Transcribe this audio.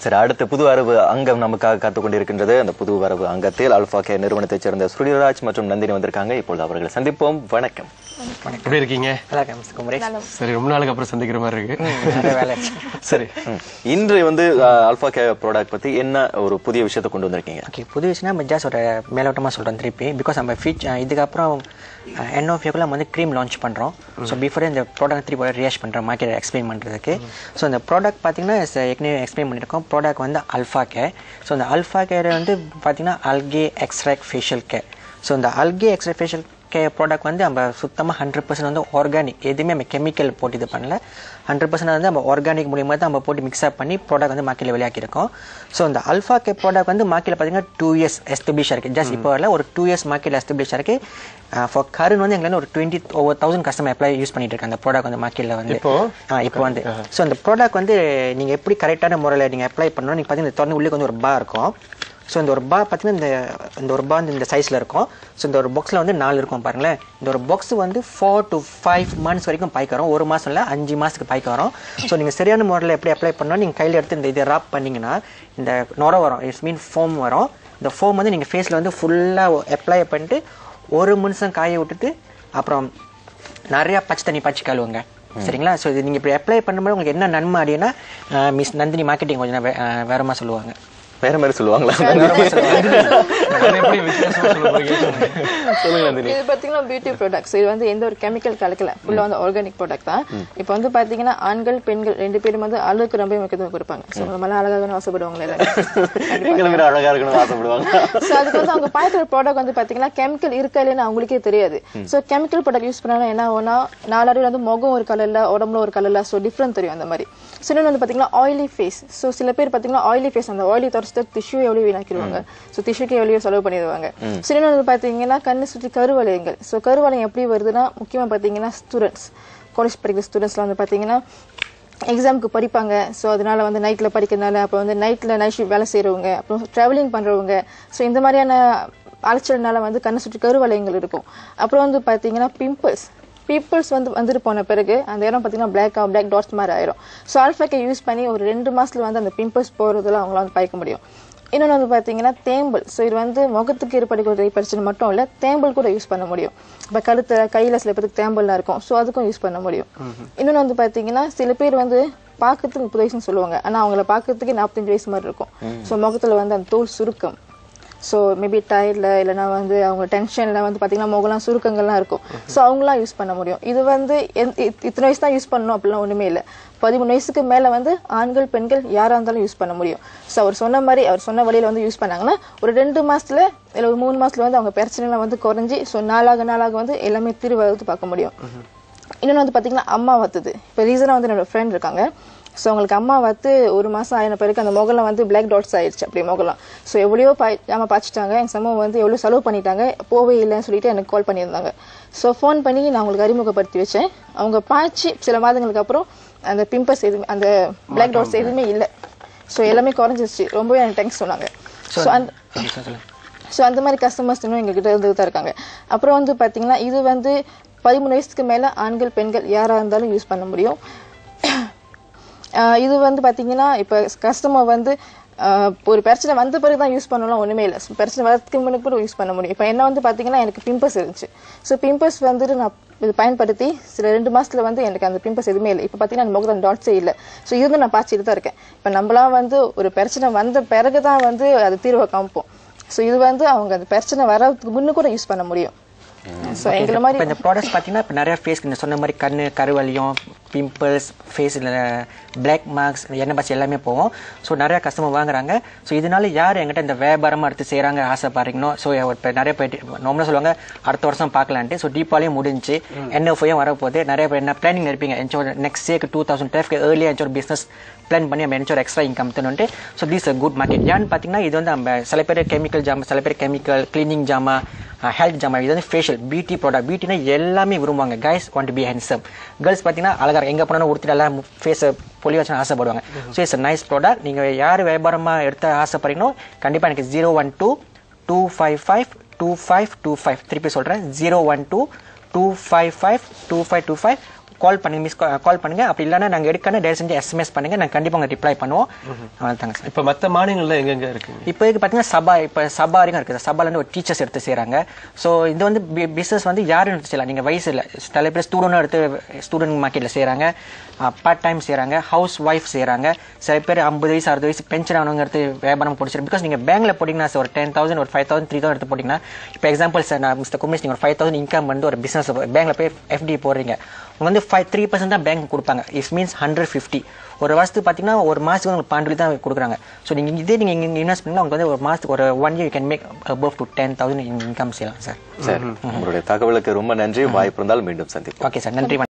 சரி, அடுத்த புது வரவு அங்கம் நமக்காக காத்துக் கொண்டிருக்கின்றது. அந்த புது வரவு அங்கத்தில் அல்பா கேர் நிறுவனத்தைச் சேர்ந்த ஸ்ருதிராஜ் மற்றும் நந்தினி வந்திருக்காங்க. இப்பொழுது அவர்களை சந்திப்போம். வணக்கம். எப்படி இருக்கீங்க? சரி, ரொம்ப நாளுக்கு அப்புறம் சந்திக்கிற மாதிரி இருக்கு. சரி, இன்று அல்பா கேர் ப்ராடக்ட் பத்தி என்ன ஒரு புதிய விஷயத்தை கொண்டு வந்திருக்கீங்க? புதிய விஷயம் ஜஸ்ட் ஒரு மேலோட்டமா சொல்றேன் திருப்பி. பிகாஸ் நம்ம இதுக்கப்புறம் எண்ட் ஆஃப் இயர்க்குள்ள வந்து க்ரீம் லான்ச் பண்றோம். ஸோ பிஃபோர் இந்த ப்ராடக்ட் திருப்பி ரியாக்ட் பண்றோம் மார்க்கெட் எக்ஸ்பிளைன் பண்றதுக்கு. ஸோ இந்த ப்ராடக்ட் பார்த்தீங்கன்னா ஏற்கனவே எக்ஸ்பிளைன் பண்ணியிருக்கோம். ப்ராடக்ட் வந்து அல்ஃபா கேர். ஸோ இந்த அல்ஃபா கேர் வந்து பார்த்தீங்கன்னா அல்கே எக்ஸ்ட்ராக்ட் ஃபேஷியல் கேர். ஸோ இந்த அல்கே எக்ஸ்ட்ராக்ட் ஃபேஷியல் ப்ராடக்ட் வந்து நம்ம சுத்தமாக 100% வந்து ஆர்கானிக், எதுவுமே நம்ம கெமிக்கல் போட்டு இது பண்ணல. 100% வந்து நம்ம ஆர்கானிக் மூலியமாக தான் நம்ம போட்டு மிக்ஸ் அப் பண்ணி ப்ராடக்ட் வந்து மார்க்கெட்டில் வெளியாக்கியிருக்கோம். ஸோ இந்த அல்ஃபா கே ப்ராடக்ட் வந்து மார்க்கெட்டில் பார்த்தீங்கன்னா 2 years எஸ்டபிளிஷ் இருக்குது. ஜஸ்ட் இப்போ வரல, ஒரு 2 years மார்க்கெட்டில் எஸ்டபிளிஷ் இருக்குது. ஃபார் கருண் வந்து எங்களுக்கு ஒரு 20,000 கஸ்டமர் அப்ளை யூஸ் பண்ணிட்டு இருக்காங்க அந்த ப்ராடக்ட் வந்து மார்க்கெட்டில் வந்து இப்போ வந்து. ஸோ இந்த ப்ராடக்ட் வந்து நீங்கள் எப்படி கரெக்டான முறையில் நீங்கள் அப்ளை பண்ணணும். நீங்கள் பார்த்தீங்கன்னா திறந்து உள்ளே வந்து ஒரு பா இருக்கும். ஸோ இந்த ஒரு பா பார்த்தீங்கன்னா இந்த ஒரு பா இந்த சைஸில் இருக்கும். ஸோ இந்த ஒரு பாக்ஸில் வந்து 4 இருக்கும் பாருங்களேன். இந்த ஒரு பாக்ஸ் வந்து 4 to 5 months வரைக்கும் பாய்க்க வரும். 1 மாதம் இல்லை, 5 மாதத்துக்கு பாய்க்க வரும். ஸோ நீங்கள் சரியான முறையில் எப்படி அப்ளை பண்ணால் நீங்கள் கையில் எடுத்து இந்த இதை ராப் பண்ணிங்கன்னா இந்த நுரை வரும். இட்ஸ் மீன் ஃபோம் வரும். இந்த ஃபோம் வந்து நீங்கள் ஃபேஸில் வந்து ஃபுல்லாக அப்ளை பண்ணிட்டு 1 நிமிஷம் காய விட்டுட்டு அப்புறம் நிறையா பச்சை தண்ணி பச்சை கழுவுங்க. சரிங்களா? ஸோ இது நீங்கள் இப்படி அப்ளை பண்ணும்போது உங்களுக்கு என்ன நன்மை அப்படின்னா மிஸ் நந்தினி மார்க்கெட்டிங் கொஞ்சம் வேறமா சொல்லுவாங்க. வேற மாதிரி சொல்லுவாங்களா? இது பாத்தீங்கன்னா பியூட்டி ப்ராடக்ட்ஸ். இது வந்து எந்த ஒரு கெமிக்கல் கலக்கல, ஃபுல்லா வந்து ஆர்கானிக் ப்ராடக்ட் தான். இப்போ வந்து பாத்தீங்கன்னா ஆண்கள் பெண்கள் 2 பேரும் வந்து அழகுக்கு ரொம்ப முக்கியத்துவம் கொடுப்பாங்க. ஸோ நம்ம அழகா இருக்கணும் ஆசைப்படுவாங்க, அழகா இருக்கணும் ஆசைப்படுவாங்க. ஸோ அதுக்கு வந்து அவங்க பாய்க்கிற ப்ராடக்ட் வந்து பாத்தீங்கன்னா கெமிக்கல் இருக்கா இல்லைன்னு அவங்களுக்கே தெரியாது. ஸோ கெமிக்கல் ப்ராடக்ட் யூஸ் பண்ணா என்ன ஆகும்னா நாலாவது வந்து முகம் ஒரு கலர்ல, உடம்புல ஒரு கலர்ல, ஸோ டிஃப்ரெண்ட் தெரியும் அந்த மாதிரி. ஸோ இன்னொன்று வந்து பாத்தீங்கன்னா ஆயிலி ஃபேஸ். ஸோ சில பேர் பாத்தீங்கன்னா ஆயிலி ஃபேஸ் அந்த ஆயிலி டிஷ்யூ எவ்வளவு வீணாக்கிடுவாங்க. ஸோ டிஷ்யூக்கு எவ்வளவு செலவு பண்ணிடுவாங்க. சின்ன வந்து பாத்தீங்கன்னா கண்ணு சுற்றி கருவளையங்கள். ஸோ கருவளையம் எப்படி வருதுன்னா முக்கியமா பாத்தீங்கன்னா ஸ்டூடெண்ட்ஸ், காலேஜ் படிக்கிற ஸ்டூடெண்ட்ஸ்லாம் வந்து பாத்தீங்கன்னா எக்ஸாமுக்கு படிப்பாங்க. ஸோ அதனால வந்து நைட்ல படிக்கிறதுனால, அப்புறம் வந்து நைட்ல நைட் ஷிஃப்ட் வேலை செய்யறவங்க, அப்புறம் டிராவலிங் பண்றவங்க, ஸோ இந்த மாதிரியான அலைச்சல்னால வந்து கண்ணு சுற்றி கருவளையங்கள் இருக்கும். அப்புறம் வந்து பாத்தீங்கன்னா பீப்புள்ஸ் வந்துட்டு போன பிறகு அந்த இடம் பார்த்தீங்கன்னா பிளாக் டாட்ஸ் மாதிரி ஆயிரும். ஸோ ஆல்ஃபாக்கை யூஸ் பண்ணி ஒரு 2 மாசத்துல வந்து அந்த பிம்பிள்ஸ் போறதுல அவங்களால வந்து பாய்க்க முடியும். இன்னொன்று வந்து பார்த்தீங்கன்னா தேம்பல். ஸோ இது வந்து முகத்துக்கு ஏற்படக்கூடிய பிரச்சனை மட்டும் இல்லை, தேம்பல் கூட யூஸ் பண்ண முடியும். இப்போ கழுத்துல கையில சில பேருக்கு தேம்பல்லாம் இருக்கும். ஸோ அதுக்கும் யூஸ் பண்ண முடியும். இன்னொன்று வந்து பார்த்தீங்கன்னா சில பேர் வந்து பார்க்கறதுக்கு 30 வயசுன்னு சொல்லுவாங்க, ஆனால் அவங்கள பார்க்கறதுக்கு 45 வயசு மாதிரி இருக்கும். ஸோ முகத்துல வந்து அந்த தோல் சுருக்கம், ஸோ மேபி டயர்ல இல்லைன்னா வந்து அவங்க டென்ஷன்ல வந்து பார்த்தீங்கன்னா முகலாம் சுருக்கங்கள்லாம் இருக்கும். ஸோ அவங்களாம் யூஸ் பண்ண முடியும். இது வந்து இத்தனை வயசு தான் யூஸ் பண்ணணும் அப்படிலாம் ஒன்றுமே இல்லை. 13 வயசுக்கு மேலே வந்து ஆண்கள் பெண்கள் யாராக இருந்தாலும் யூஸ் பண்ண முடியும். ஸோ அவர் சொன்ன வழியில வந்து யூஸ் பண்ணாங்கன்னா ஒரு 2 மாசத்துல இல்லை ஒரு 3 மாசத்துல வந்து அவங்க பிரச்சனைலாம் வந்து குறைஞ்சி ஸோ நாளாக வந்து எல்லாமே தீர்வு பார்க்க முடியும். இன்னொன்று வந்து பார்த்தீங்கன்னா அம்மா வத்துது. இப்போ ரீசனாக வந்து என்னோட ஃப்ரெண்ட் இருக்காங்க. ஸோ அவங்களுக்கு அம்மா வந்து 1 மாசம் ஆயின பிறகு அந்த முகலாம் வந்து பிளாக் டாட்ஸ் ஆயிடுச்சு. அப்படி முகலாம் ஸோ எவ்வளோ அம்மா பாய்ச்சிட்டாங்க. எங்கள் சமூகம் வந்து எவ்வளோ செலவு பண்ணிட்டாங்க, போவே இல்லைன்னு சொல்லிட்டு எனக்கு கால் பண்ணியிருந்தாங்க. ஸோ ஃபோன் பண்ணி நான் அவங்களுக்கு அறிமுகப்படுத்தி வச்சேன். அவங்க பாய்ச்சி சில மாதங்களுக்கு அப்புறம் அந்த பிம்பர்ஸ் எதுவுமே, அந்த பிளாக் டாட்ஸ் எதுவுமே இல்லை. ஸோ எல்லாமே குறைஞ்சிருச்சு. ரொம்பவே எனக்கு தேங்க்ஸ் சொன்னாங்க. ஸோ அந்த மாதிரி கஸ்டமர்ஸ் இன்னும் எங்ககிட்ட இருந்து தான் இருக்காங்க. அப்புறம் வந்து பார்த்தீங்கன்னா இது வந்து 13 வயசுக்கு மேலே ஆண்கள் பெண்கள் யாராக இருந்தாலும் யூஸ் பண்ண முடியும். இது வந்து பாத்தீங்கன்னா இப்ப கஸ்டமர் வந்து ஒரு பிரச்சனை வந்த பிறகு தான் யூஸ் பண்ணலாம் ஒண்ணுமே இல்லை. பிரச்சனை வரதுக்கு முன்னாடி கூட யூஸ் பண்ண முடியும். இப்ப என்ன வந்து பாத்தீங்கன்னா எனக்கு பிம்பர்ஸ் இருந்துச்சு. ஸோ பிம்பர்ஸ் வந்துட்டு நான் இது பயன்படுத்தி சில 2 மாசத்துல வந்து எனக்கு அந்த பிம்பர்ஸ் எதுவுமே இல்லை. இப்ப பாத்தீங்கன்னா அந்த முகத்துல டாட்ஸே இல்லை. ஸோ இது நான் பாய்ச்சிட்டு தான் இருக்கேன். இப்ப நம்மளாம் வந்து ஒரு பிரச்சனை வந்த பிறகுதான் வந்து அது தீர்வை காமிப்போம். ஸோ இது வந்து அவங்க அந்த பிரச்சனை வர்றதுக்கு முன்னு கூட யூஸ் பண்ண முடியும். இந்த ப்ராடக்ட்ஸ் பார்த்தீங்கன்னா இப்போ நிறைய ஃபேஸ் சொன்ன மாதிரி கண்ணு கருவலியம், பிம்பிள்ஸ், ஃபேஸில் பிளாக் மார்க்ஸ், எண்ணெய் பச்சு எல்லாமே போகும். ஸோ நிறைய கஸ்டமர் வாங்குறாங்க. ஸோ இதனால யார் எங்கிட்ட இந்த வியாபாரமாக எடுத்து செய்கிறாங்க ஆசைப்படுறீங்களோ, ஸோ இப்போ நிறைய போயிட்டு நார்மலாக சொல்லுவாங்க அடுத்த வருஷம் பார்க்கலான்ட்டு. ஸோ தீபாவளியும் முடிஞ்சு NFO வரப்போது நிறைய பேர் என்ன பிளானிங் இருப்பீங்க, நெக்ஸ்ட் இயர்க்கு 2012 ஏர்லியாக ஒரு பிஸ்னஸ் பிளான் பண்ணி நம்ம ஒரு எக்ஸ்ட்ரா இன்கம் தந்துட்டு. So this a good market. ஏன்னு பார்த்தீங்கன்னா இது வந்து நம்ம சில பேர் கெமிக்கல் ஜாமா, சில பேர் கெமிக்கல் கிளீனிங் ஜாமா, ஹெல்த் ஜாமா, இது வந்து ஃபேஷியல் பியூட்டி ப்ராடக்ட். பியூட்டினா எல்லாமே விரும்புவாங்க. Guys want to be handsome. Girls பார்த்தீங்கன்னா அழகாக எங்கே போனாலும் உடுத்திட்டு எல்லாம் ஃபேஸை பொலி வச்சு ஆசைப்படுவாங்க. So it's nice product. நீங்கள் யார் வியாபாரமாக எடுத்து ஆசைப்படுறீங்களோ கண்டிப்பாக எனக்கு 012-255-2525 திருப்பி சொல்கிறேன் 012-255-2525 கால் பண்ணுங்க. அப்படி இல்லைன்னா நாங்கள் எடுக்கணும் தயவு செஞ்சு SMS பண்ணுங்க, நாங்கள் கண்டிப்பாக உங்க ரிப்ளை பண்ணுவோம். அவ்வளோதாங்க சார். இப்போ மற்ற மாநிலங்கள்ல எங்கெங்க இருக்குங்க? இப்போ பார்த்தீங்கன்னா சபா வரைக்கும் இருக்குது. சபாலேருந்து ஒரு டீச்சர்ஸ் எடுத்து செய்கிறாங்க. ஸோ இது வந்து பிஸ்னஸ் வந்து யாரும் எடுத்து செய்யலாம். நீங்கள் வயசு இல்லை, சில பேர் ஸ்டூடெண்ட்டும் எடுத்து ஸ்டூடெண்ட் மார்க்கெட்டில் செய்கிறாங்க, பார்ட் டைம் செய்கிறாங்க, ஹவுஸ் ஒய்ஃப் செய்கிறாங்க, சில பேர் 50 வயசு 60 வயசு பென்ஷன் ஆனவங்க எடுத்து வியாபாரம் பிடிச்சிருக்கு. பிகாஸ் நீங்கள் பேங்க்ல போட்டிங்கன்னா சார் ஒரு 10,000 ஒரு 5,000 3,000 எடுத்து போட்டிங்கன்னா, இப்போ எக்ஸாம்பிள் சார் நான் மிஸ்டர் குமேஷ் நீங்கள் ஒரு 5,000 இன்கம் வந்து ஒரு பிஸ்னஸ் பேங்க்ல போய் FD போடுறீங்க, உங்க வந்து 3% தான் பேங்க் கொடுப்பாங்க. It means 150. ஒரு வருஷத்துக்கு பார்த்தீங்கன்னா ஒரு மாதத்துக்கு உங்களுக்கு 12 தான் கொடுக்குறாங்க. ஸோ நீங்கள் இதே நீங்கள் இங்கே இன்வெஸ்ட் பண்ணீங்கன்னா உங்களுக்கு வந்து ஒரு மாதத்துக்கு ஒரு 1 year you can make above to 10,000 income செய்யலாம் சார். சார் உங்களுடைய தகவலுக்கு ரொம்ப நன்றி. வாய்ப்பு இருந்தால் மீண்டும் சந்திப்போம். ஓகே சார், நன்றி.